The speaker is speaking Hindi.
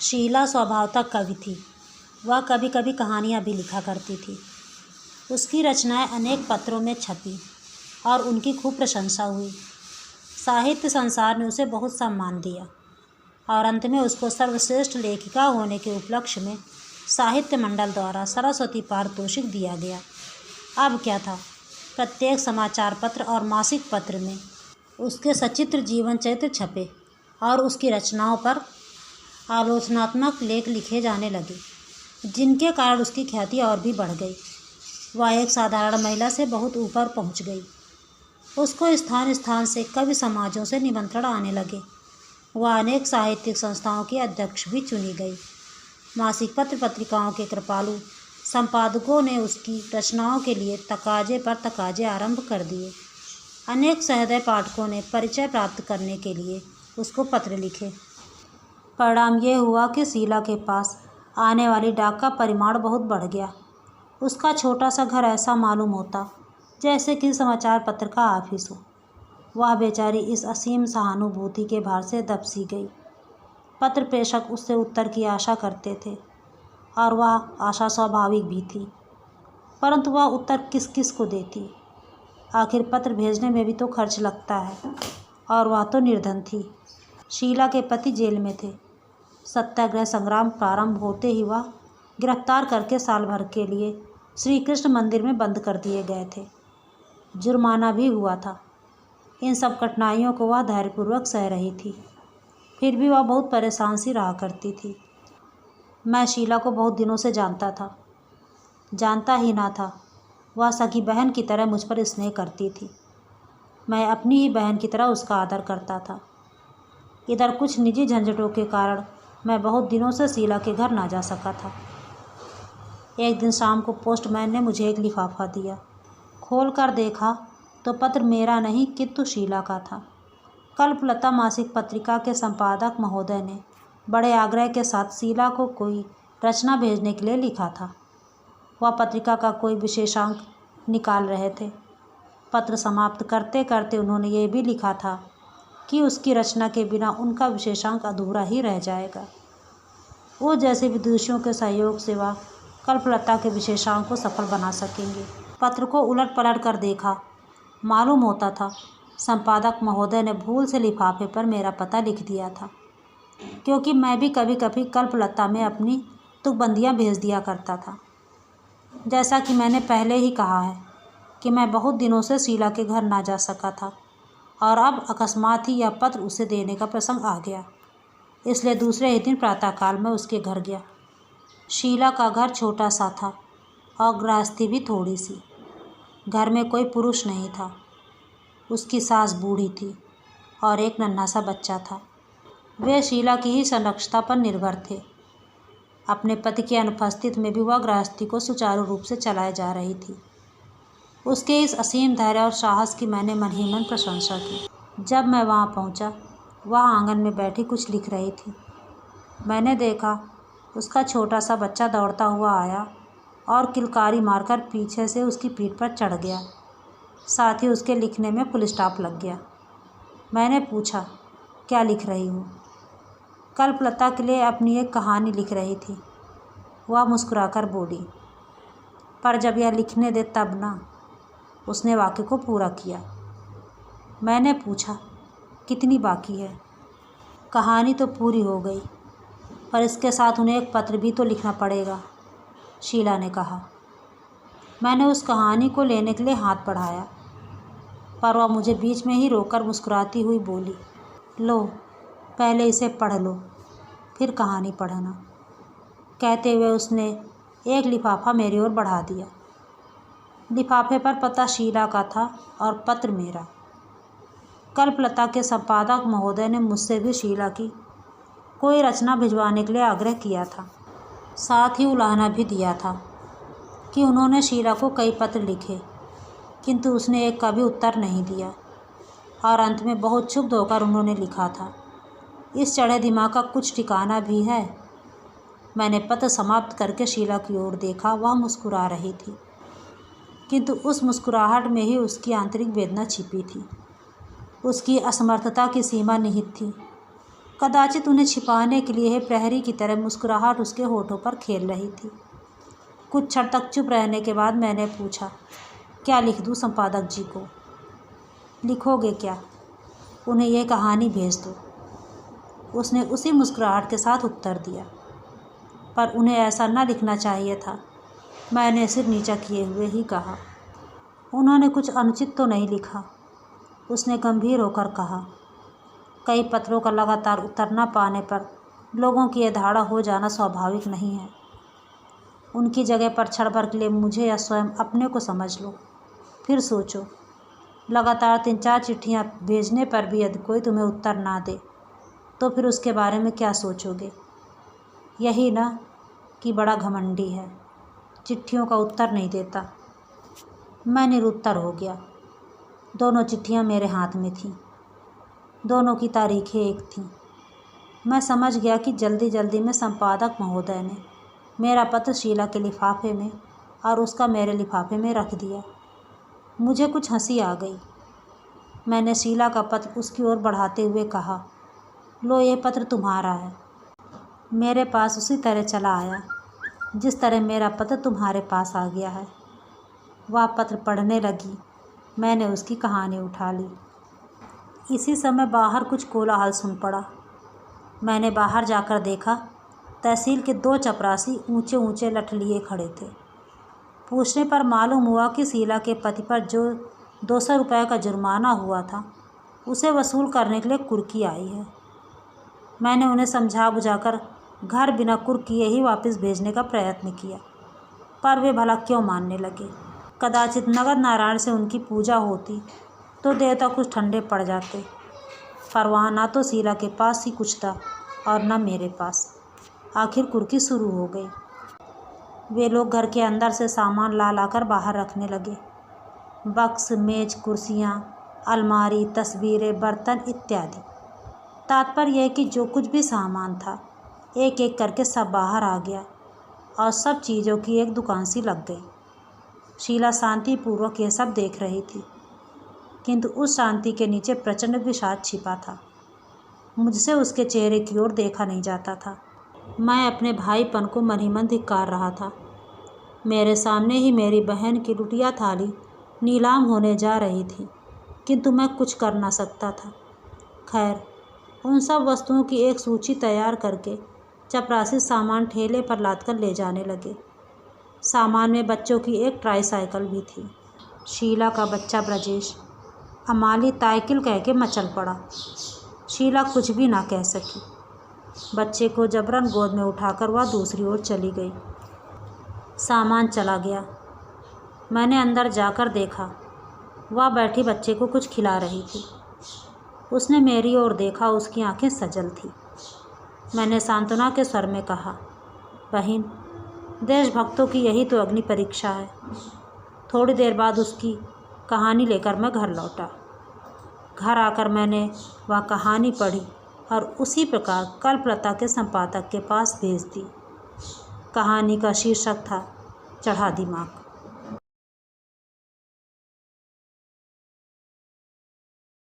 शीला स्वभावतः कवि थी। वह कभी कभी कहानियाँ भी लिखा करती थी। उसकी रचनाएं अनेक पत्रों में छपी और उनकी खूब प्रशंसा हुई। साहित्य संसार ने उसे बहुत सम्मान दिया और अंत में उसको सर्वश्रेष्ठ लेखिका होने के उपलक्ष्य में साहित्य मंडल द्वारा सरस्वती पारितोषिक दिया गया। अब क्या था, प्रत्येक समाचार पत्र और मासिक पत्र में उसके सचित्र जीवन चरित्र छपे और उसकी रचनाओं पर आलोचनात्मक लेख लिखे जाने लगे, जिनके कारण उसकी ख्याति और भी बढ़ गई। वह एक साधारण महिला से बहुत ऊपर पहुंच गई। उसको स्थान स्थान से कवि समाजों से निमंत्रण आने लगे। वह अनेक साहित्यिक संस्थाओं की अध्यक्ष भी चुनी गई। मासिक पत्र पत्रिकाओं के कृपालु संपादकों ने उसकी रचनाओं के लिए तकाजे पर तकाजे आरंभ कर दिए। अनेक सहृदय पाठकों ने परिचय प्राप्त करने के लिए उसको पत्र लिखे। परिणाम ये हुआ कि शीला के पास आने वाली डाक का परिमाण बहुत बढ़ गया। उसका छोटा सा घर ऐसा मालूम होता जैसे कि समाचार पत्र का ऑफिस हो। वह बेचारी इस असीम सहानुभूति के भार से दब सी गई। पत्र प्रेषक उससे उत्तर की आशा करते थे और वह आशा स्वाभाविक भी थी, परंतु वह उत्तर किस किस को देती। आखिर पत्र भेजने में भी तो खर्च लगता है और वह तो निर्धन थी। शीला के पति जेल में थे। सत्याग्रह संग्राम प्रारंभ होते ही वह गिरफ्तार करके साल भर के लिए श्री कृष्ण मंदिर में बंद कर दिए गए थे। जुर्माना भी हुआ था। इन सब कठिनाइयों को वह धैर्यपूर्वक सह रही थी। फिर भी वह बहुत परेशान सी रहा करती थी। मैं शीला को बहुत दिनों से जानता था। जानता ही ना था, वह सगी बहन की तरह मुझ पर स्नेह करती थी। मैं अपनी ही बहन की तरह उसका आदर करता था। इधर कुछ निजी झंझटों के कारण मैं बहुत दिनों से शीला के घर ना जा सका था। एक दिन शाम को पोस्टमैन ने मुझे एक लिफाफा दिया। खोल कर देखा तो पत्र मेरा नहीं किंतु शीला का था। कल्पलता मासिक पत्रिका के संपादक महोदय ने बड़े आग्रह के साथ शीला को कोई रचना भेजने के लिए लिखा था। वह पत्रिका का कोई विशेषांक निकाल रहे थे। पत्र समाप्त करते करते उन्होंने ये भी लिखा था कि उसकी रचना के बिना उनका विशेषांक अधूरा ही रह जाएगा। वो जैसे विदुषियों के सहयोग से वह कल्पलता के विशेषांक को सफल बना सकेंगे। पत्र को उलट पलट कर देखा। मालूम होता था संपादक महोदय ने भूल से लिफाफे पर मेरा पता लिख दिया था, क्योंकि मैं भी कभी कभी कल्पलता में अपनी तुकबंदियाँ भेज दिया करता था। जैसा कि मैंने पहले ही कहा है कि मैं बहुत दिनों से शीला के घर ना जा सका था और अब अकस्मात ही यह पत्र उसे देने का प्रसंग आ गया। इसलिए दूसरे ही दिन प्रातःकाल में उसके घर गया। शीला का घर छोटा सा था और गृहस्थी भी थोड़ी सी। घर में कोई पुरुष नहीं था। उसकी सास बूढ़ी थी और एक नन्हा सा बच्चा था। वे शीला की ही संरक्षता पर निर्भर थे। अपने पति की अनुपस्थिति में भी वह गृहस्थी को सुचारू रूप से चलाए जा रही थी। उसके इस असीम धैर्य और साहस की मैंने मन ही मन प्रशंसा की। जब मैं वहाँ पहुँचा, वह आंगन में बैठी कुछ लिख रही थी। मैंने देखा उसका छोटा सा बच्चा दौड़ता हुआ आया और किलकारी मारकर पीछे से उसकी पीठ पर चढ़ गया। साथ ही उसके लिखने में फुल स्टॉप लग गया। मैंने पूछा, क्या लिख रही हो? कल्पलता के लिए अपनी एक कहानी लिख रही थी। वह मुस्कुराकर बोली, पर जब यह लिखने दे तब ना। उसने वाक्य को पूरा किया। मैंने पूछा, कितनी बाकी है? कहानी तो पूरी हो गई, पर इसके साथ उन्हें एक पत्र भी तो लिखना पड़ेगा, शीला ने कहा। मैंने उस कहानी को लेने के लिए हाथ बढ़ाया, पर वह मुझे बीच में ही रोककर मुस्कुराती हुई बोली, लो, पहले इसे पढ़ लो, फिर कहानी पढ़ना। कहते हुए उसने एक लिफाफा मेरी ओर बढ़ा दिया। लिफाफे पर पता शीला का था और पत्र मेरा। कल्पलता के संपादक महोदय ने मुझसे भी शीला की कोई रचना भिजवाने के लिए आग्रह किया था। साथ ही उलाहना भी दिया था कि उन्होंने शीला को कई पत्र लिखे, किंतु उसने एक का भी उत्तर नहीं दिया और अंत में बहुत क्षुब्ध होकर उन्होंने लिखा था, इस चढ़े दिमाग का कुछ ठिकाना भी है। मैंने पत्र समाप्त करके शीला की ओर देखा। वह मुस्कुरा रही थी, किंतु उस मुस्कुराहट में ही उसकी आंतरिक वेदना छिपी थी। उसकी असमर्थता की सीमा निहित थी। कदाचित उन्हें छिपाने के लिए प्रहरी की तरह मुस्कुराहट उसके होठों पर खेल रही थी। कुछ क्षण तक चुप रहने के बाद मैंने पूछा, क्या लिख दूँ संपादक जी को? लिखोगे क्या? उन्हें यह कहानी भेज दो। उसने उसी मुस्कुराहट के साथ उत्तर दिया। पर उन्हें ऐसा न लिखना चाहिए था, मैंने सिर नीचा किए हुए ही कहा। उन्होंने कुछ अनुचित तो नहीं लिखा? उसने गंभीर होकर कहा। कई पत्रों का लगातार उत्तर न पाने पर लोगों की यह धारणा हो जाना स्वाभाविक नहीं है। उनकी जगह पर क्षण भर के लिए मुझे या स्वयं अपने को समझ लो, फिर सोचो। लगातार 3-4 चिट्ठियाँ भेजने पर भी यदि कोई तुम्हें उत्तर ना दे तो फिर उसके बारे में क्या सोचोगे? यही ना कि बड़ा घमंडी है, चिट्ठियों का उत्तर नहीं देता। मैं निरुत्तर हो गया। दोनों चिट्ठियाँ मेरे हाथ में थीं। दोनों की तारीखें एक थीं। मैं समझ गया कि जल्दी जल्दी में संपादक महोदय ने मेरा पत्र शीला के लिफाफे में और उसका मेरे लिफाफे में रख दिया। मुझे कुछ हंसी आ गई। मैंने शीला का पत्र उसकी ओर बढ़ाते हुए कहा, लो ये पत्र तुम्हारा है। मेरे पास उसी तरह चला आया जिस तरह मेरा पत्र तुम्हारे पास आ गया है। वह पत्र पढ़ने लगी। मैंने उसकी कहानी उठा ली। इसी समय बाहर कुछ कोलाहल सुन पड़ा। मैंने बाहर जाकर देखा, तहसील के 2 चपरासी ऊंचे ऊंचे लठ लिए खड़े थे। पूछने पर मालूम हुआ कि शीला के पति पर जो 200 रुपये का जुर्माना हुआ था उसे वसूल करने के लिए कुर्की आई है। मैंने उन्हें समझा बुझाकर घर बिना कुर्क किए ही वापस भेजने का प्रयत्न किया, पर वे भला क्यों मानने लगे। कदाचित नगद नारायण से उनकी पूजा होती तो देवता कुछ ठंडे पड़ जाते, पर वहाँ ना तो शीला के पास ही कुछ था और न मेरे पास। आखिर कुर्की शुरू हो गई। वे लोग घर के अंदर से सामान ला लाकर बाहर रखने लगे। बक्स, मेज, कुर्सियाँ, अलमारी, तस्वीरें, बर्तन इत्यादि। तात्पर्य यह कि जो कुछ भी सामान था एक एक करके सब बाहर आ गया और सब चीज़ों की एक दुकान सी लग गई। शीला शांतिपूर्वक ये सब देख रही थी, किंतु उस शांति के नीचे प्रचंड विषाद छिपा था। मुझसे उसके चेहरे की ओर देखा नहीं जाता था। मैं अपने भाईपन को मन ही मन धिक्कार रहा था। मेरे सामने ही मेरी बहन की लुटिया थाली नीलाम होने जा रही थी, किंतु मैं कुछ कर ना सकता था। खैर, उन सब वस्तुओं की एक सूची तैयार करके चपरासी सामान ठेले पर लादकर ले जाने लगे। सामान में बच्चों की एक ट्राईसाइकिल भी थी। शीला का बच्चा ब्रजेश अमाली ताइकिल कह के मचल पड़ा। शीला कुछ भी ना कह सकी। बच्चे को जबरन गोद में उठाकर वह दूसरी ओर चली गई। सामान चला गया। मैंने अंदर जाकर देखा, वह बैठी बच्चे को कुछ खिला रही थी। उसने मेरी ओर देखा, उसकी आंखें सजल थी। मैंने सांत्वना के स्वर में कहा, बहन, देशभक्तों की यही तो अग्नि परीक्षा है। थोड़ी देर बाद उसकी कहानी लेकर मैं घर लौटा। घर आकर मैंने वह कहानी पढ़ी और उसी प्रकार कल्पलता के संपादक के पास भेज दी। कहानी का शीर्षक था चढ़ा दिमाग।